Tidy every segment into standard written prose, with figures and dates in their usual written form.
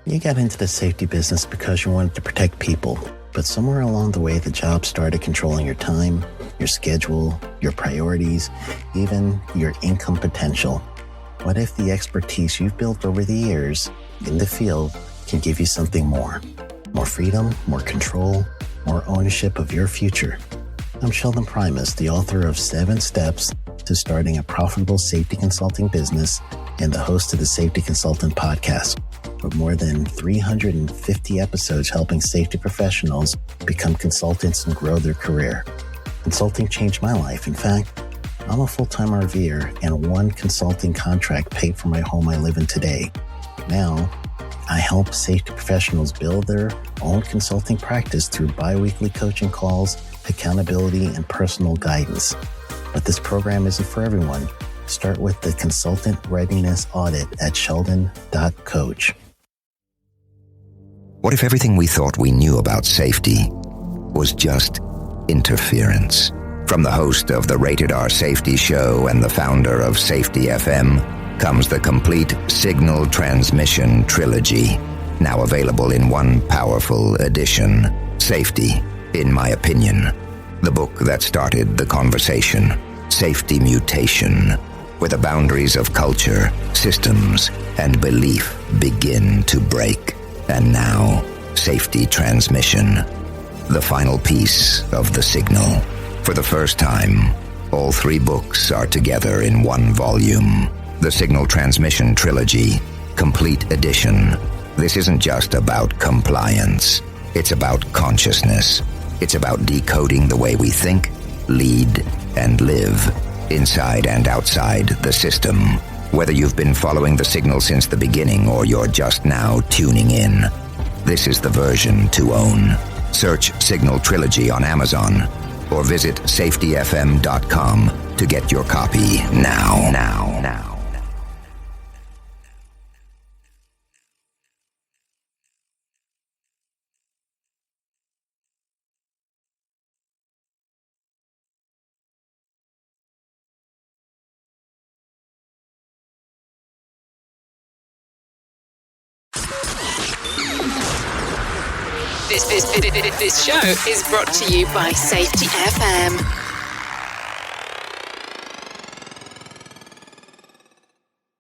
You got into the safety business because you wanted to protect people, but somewhere along the way, the job started controlling your time, your schedule, your priorities, even your income potential. What if the expertise you've built over the years in the field can give you something more? More freedom, more control, more ownership of your future. I'm Sheldon Primus, the author of 7 Steps to Starting a Profitable Safety Consulting Business and the host of the Safety Consultant Podcast, with more than 350 episodes helping safety professionals become consultants and grow their career. Consulting changed my life. In fact, I'm a full-time RVer, and one consulting contract paid for my home I live in today. Now, I help safety professionals build their own consulting practice through bi-weekly coaching calls, accountability, and personal guidance. But this program isn't for everyone. Start with the Consultant Readiness Audit at sheldon.coach. What if everything we thought we knew about safety was just interference? From the host of the Rated R Safety Show and the founder of Safety FM comes the complete Signal Transmission Trilogy, now available in one powerful edition. Safety, in my opinion, the book that started the conversation. Safety Mutation, where the boundaries of culture, systems, and belief begin to break. And now, Safety Transmission, the final piece of the signal. For the first time, all 3 books are together in one volume. The Signal Transmission Trilogy, Complete Edition. This isn't just about compliance. It's about consciousness. It's about decoding the way we think, lead, and live, inside and outside the system. Whether you've been following the signal since the beginning or you're just now tuning in, this is the version to own. Search Signal Trilogy on Amazon or visit safetyfm.com to get your copy now. This show is brought to you by Safety FM.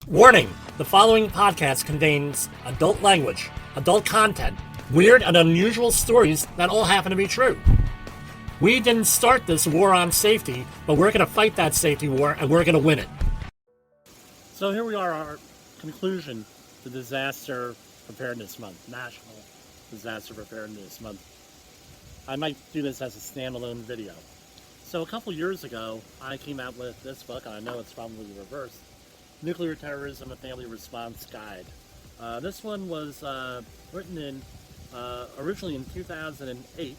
Warning! The following podcast contains adult language, adult content, weird and unusual stories that all happen to be true. We didn't start this war on safety, but we're going to fight that safety war and we're going to win it. So here we are, our conclusion to Disaster Preparedness Month, National Disaster Preparedness Month. I might do this as a standalone video. So a couple years ago, I came out with this book, and I know it's probably reversed, Nuclear Terrorism: A Family Response Guide. This one was written in originally in 2008,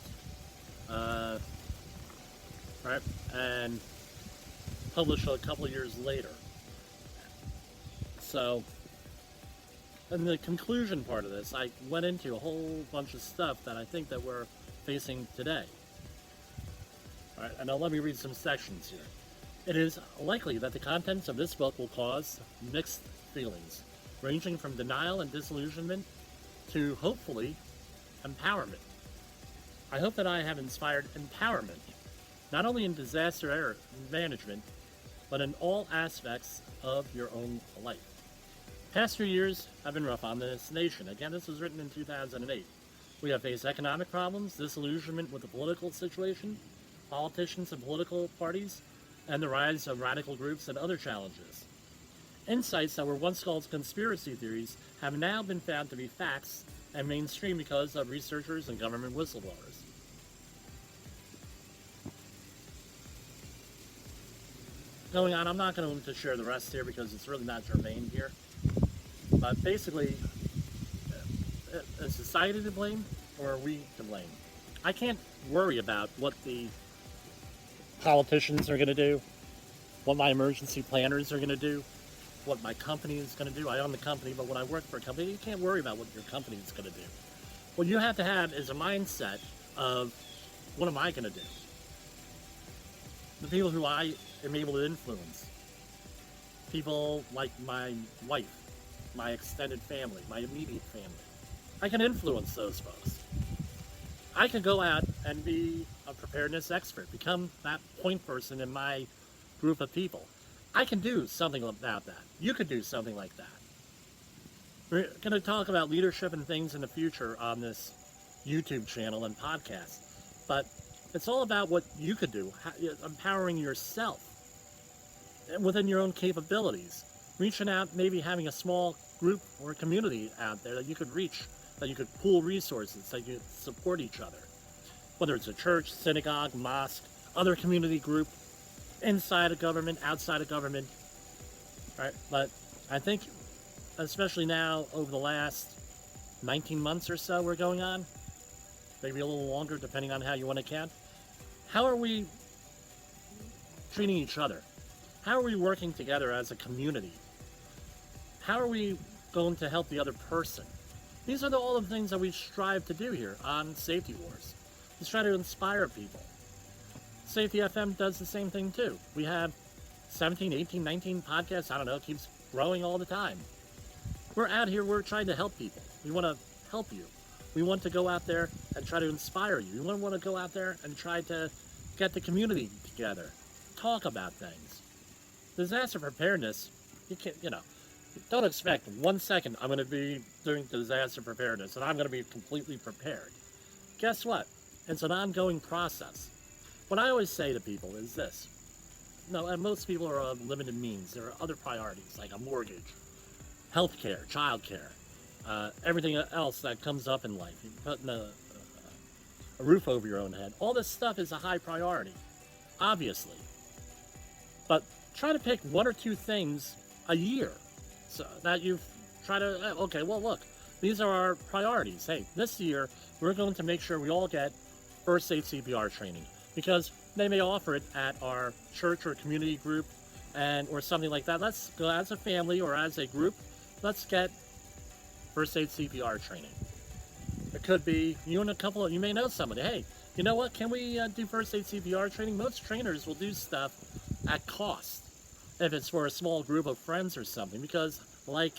right, and published a couple years later. So, in the conclusion part of this, I went into a whole bunch of stuff that I think that we're facing today. All right, and now let me read some sections here. It is likely that the contents of this book will cause mixed feelings, ranging from denial and disillusionment to, hopefully, empowerment. I hope that I have inspired empowerment, not only in disaster management, but in all aspects of your own life. Past 3 years have been rough on this nation. Again, this was written in 2008. We have faced economic problems, disillusionment with the political situation, politicians and political parties, and the rise of radical groups and other challenges. Insights that were once called conspiracy theories have now been found to be facts and mainstream because of researchers and government whistleblowers. Going on, I'm not going to share the rest here because it's really not germane here. But basically, is society to blame or are we to blame? I can't worry about what the politicians are going to do, what my emergency planners are going to do, what my company is going to do. I own the company, but when I work for a company, you can't worry about what your company is going to do. What you have to have is a mindset of, what am I going to do? The people who I am able to influence. People like my wife, my extended family, my immediate family. I can influence those folks. I can go out and be a preparedness expert, become that point person in my group of people. I can do something about that. You could do something like that. We're going to talk about leadership and things in the future on this YouTube channel and podcast. But it's all about what you could do, empowering yourself within your own capabilities. Reaching out, maybe having a small group or community out there that you could reach, that you could pool resources, that you support each other. Whether it's a church, synagogue, mosque, other community group, inside of government, outside of government, right? But I think, especially now, over the last 19 months or so we're going on, maybe a little longer, depending on how you want to count, how are we treating each other? How are we working together as a community? How are we going to help the other person? These are all the things that we strive to do here on Safety Wars. We try to inspire people. Safety FM does the same thing too. We have 17, 18, 19 podcasts, I don't know, it keeps growing all the time. We're out here, we're trying to help people. We want to help you. We want to go out there and try to inspire you. We want to go out there and try to get the community together, talk about things. Disaster preparedness, you can't, don't expect 1 second I'm going to be doing disaster preparedness and I'm going to be completely prepared. Guess what? It's an ongoing process. What I always say to people is this. And most people are of limited means. There are other priorities like a mortgage, healthcare, childcare, everything else that comes up in life. You're putting a roof over your own head. All this stuff is a high priority, obviously. But try to pick 1 or 2 things a year so that you try to, okay, well, look, these are our priorities. Hey, this year, we're going to make sure we all get first aid CPR training because they may offer it at our church or community group or something like that. Let's go as a family or as a group, let's get first aid CPR training. It could be you and you may know somebody. Hey, you know what? Can we do first aid CPR training? Most trainers will do stuff at cost if it's for a small group of friends or something, because like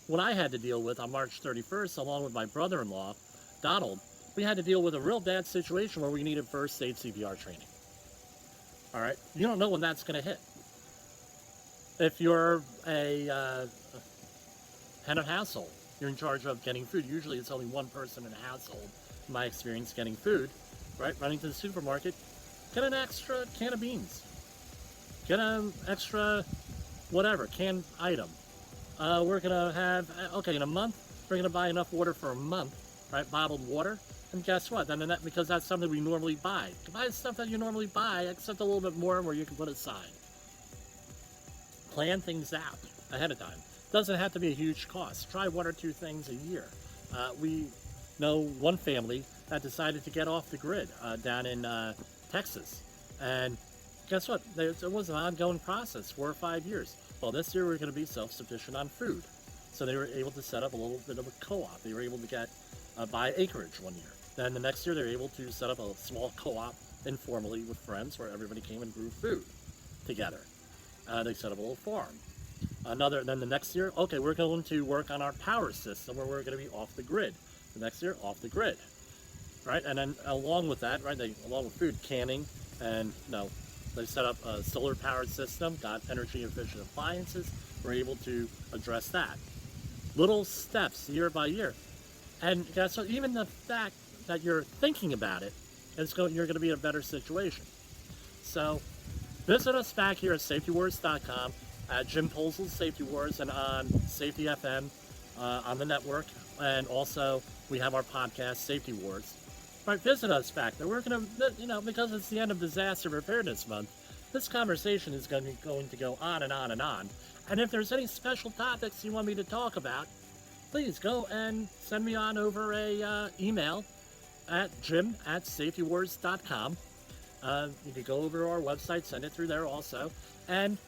what I had to deal with on March 31st, along with my brother-in-law, Donald, we had to deal with a real bad situation where we needed first aid CPR training. All right? You don't know when that's going to hit. If you're a head of household, you're in charge of getting food. Usually it's only one person in a household, in my experience, getting food, right? Running to the supermarket, get an extra can of beans. Get an extra whatever, canned item. We're going to have, in a month, we're going to buy enough water for a month, right? Bottled water. And guess what? Then because that's something we normally buy. You buy stuff that you normally buy, except a little bit more where you can put aside. Plan things out ahead of time. Doesn't have to be a huge cost. Try 1 or 2 things a year. We know one family that decided to get off the grid down in Texas. And guess what? It was an ongoing process, 4 or 5 years. Well, this year we're going to be self-sufficient on food. So they were able to set up a little bit of a co-op. They were able to get buy acreage one year. Then the next year they were able to set up a small co-op informally with friends where everybody came and grew food together. They set up a little farm. Then the next year, we're going to work on our power system where we're going to be off the grid. The next year, off the grid, right? And then along with that, right, along with food, canning, and they set up a solar powered system, got energy efficient appliances, we're able to address that. Little steps year by year. And guess what? Even the fact that you're thinking about it, you're going to be in a better situation. So visit us back here at safetywars.com, at Jim Polzel's Safety Wars, and on Safety FM on the network. And also, we have our podcast, Safety Wars. Right, visit us back there. We're going to, because it's the end of Disaster Preparedness Month, this conversation is going to go on and on and on. And if there's any special topics you want me to talk about, please go and send me on over a email at jim@safetywars.com. You can go over to our website, send it through there also. And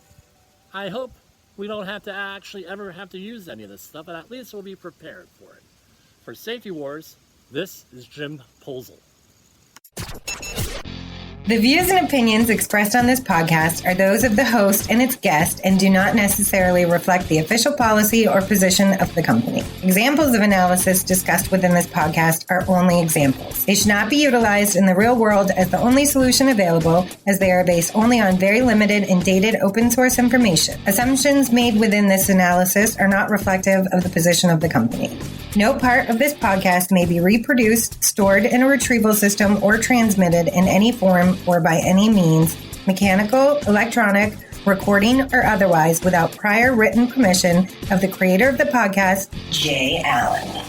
I hope we don't have to actually ever have to use any of this stuff, but at least we'll be prepared for it. For Safety Wars, this is Jim Polzel. The views and opinions expressed on this podcast are those of the host and its guest and do not necessarily reflect the official policy or position of the company. Examples of analysis discussed within this podcast are only examples. They should not be utilized in the real world as the only solution available, as they are based only on very limited and dated open source information. Assumptions made within this analysis are not reflective of the position of the company. No part of this podcast may be reproduced, stored in a retrieval system, or transmitted in any form or by any means, mechanical, electronic, recording, or otherwise, without prior written permission of the creator of the podcast, Jay Allen.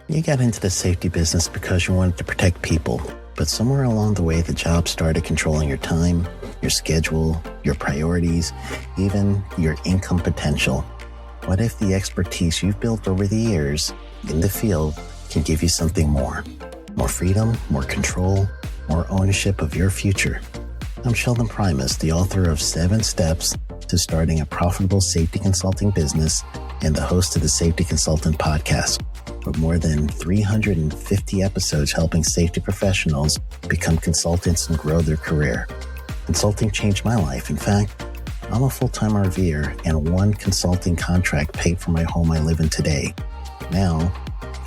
You got into the safety business because you wanted to protect people, but somewhere along the way, the job started controlling your time, your schedule, your priorities, even your income potential. What if the expertise you've built over the years in the field can give you something more? More freedom, more control, more ownership of your future. I'm Sheldon Primus, the author of 7 Steps to Starting a Profitable Safety Consulting Business and the host of the Safety Consultant Podcast, with more than 350 episodes helping safety professionals become consultants and grow their career. Consulting changed my life. In fact, I'm a full-time RVer, and one consulting contract paid for my home I live in today. Now,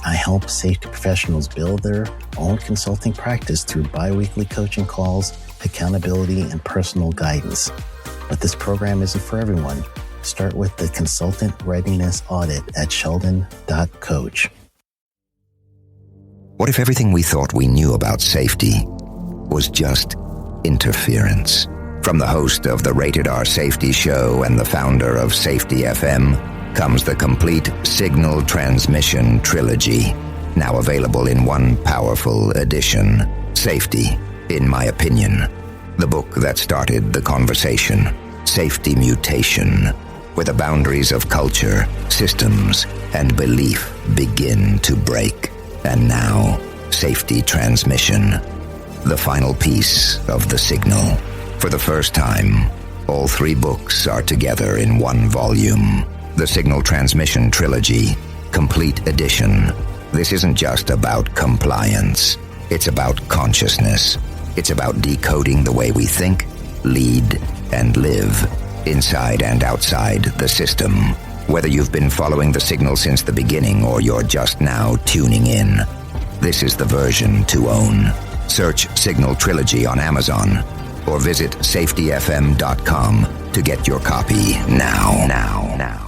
I help safety professionals build their own consulting practice through bi-weekly coaching calls, accountability, and personal guidance. But this program isn't for everyone. Start with the Consultant Readiness Audit at sheldon.coach. What if everything we thought we knew about safety was just interference? From the host of the Rated R Safety Show and the founder of Safety FM comes the complete Signal Transmission Trilogy, now available in one powerful edition. Safety, in my opinion, the book that started the conversation. Safety Mutation, where the boundaries of culture, systems, and belief begin to break. And now, Safety Transmission, the final piece of the signal. For the first time, all 3 books are together in one volume. The Signal Transmission Trilogy, Complete Edition. This isn't just about compliance. It's about consciousness. It's about decoding the way we think, lead, and live, inside and outside the system. Whether you've been following the signal since the beginning or you're just now tuning in, this is the version to own. Search Signal Trilogy on Amazon or visit safetyfm.com to get your copy now.